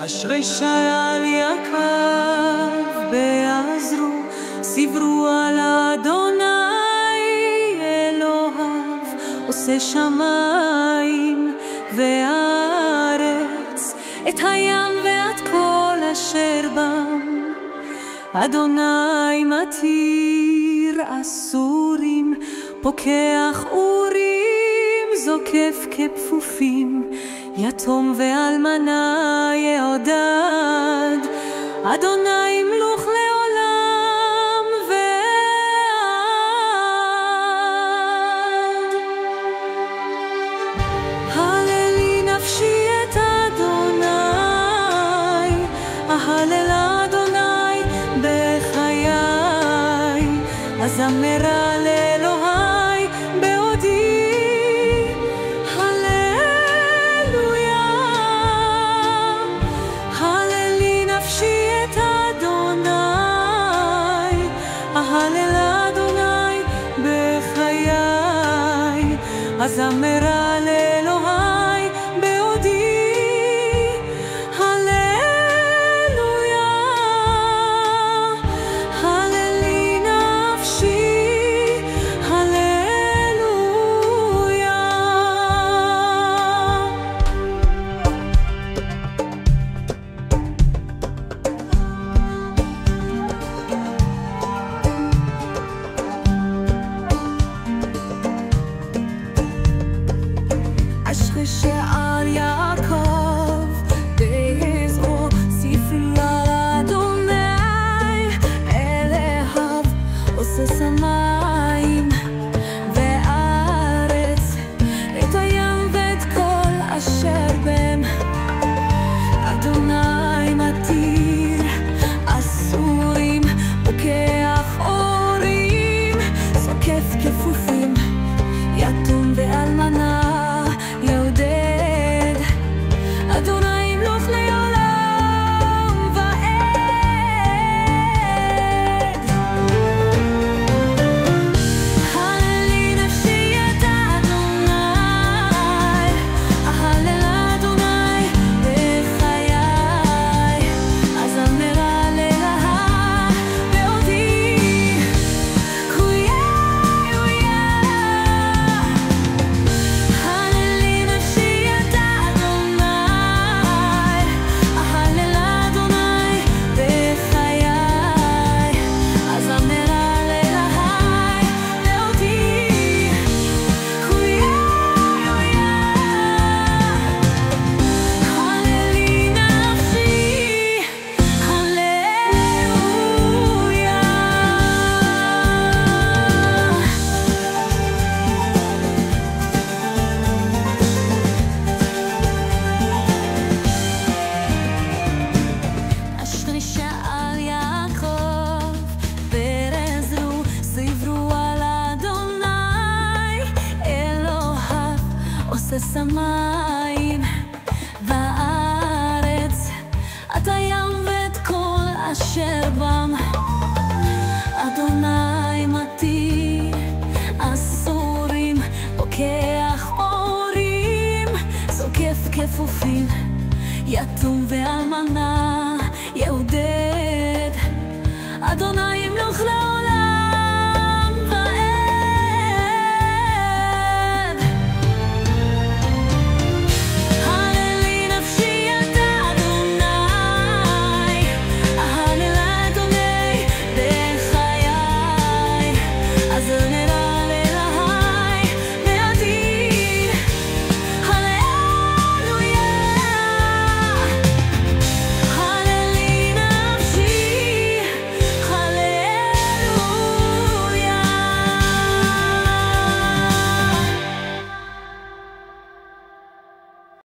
אשרי שייל יעקב בעזרו, סברו על אדוני אלוהיו, עושה שמיים וארץ, את הים ואת כל אשר בם. אדוני מתיר אסורים, פוקח אורים, זוקף כפופים, יתום ואלמנה יעודד. אדוני ימלוך לעולם ועד. הללי נפשי את אדוני, אהלל אדוני בחיי, אזמרה לאלוהי בעודי. הלל אדוני בחיי, אזמרה לאלוהי בעודי. הללויה, הללי נפשי, הללויה. אשרי שעל יעקב בעזרו, ספרו על אדוני אלוהיו, עושה שמיים וארץ, את הים ואת כל אשר בהם. אדוני מתיר אסורים, פוקח אורים, זוקף כפופים, יתום ואלמנה יעודד. אדוני ימלוך לעולם ועד. הללי נפשי את אדוני, אהלל אדוני בחיי, אזמרה לאלוהי בעודי. קויה הללי נפשי את אדוני, אהלל אדוני בחיי, אזמרה לאלוהי בעודי. קויה הללי נפשי, הללויה. אשרי שעל יעקב בעזרו, ספרו על אדוני אלוהיו, עושה שמיים וארץ, את הים ואת כל אשר בם. אדוני מתיר אסורים, פוקח אורים, זוקף כפופים, יתום ואלמנה יעודד. אדוני ימלוך לעולם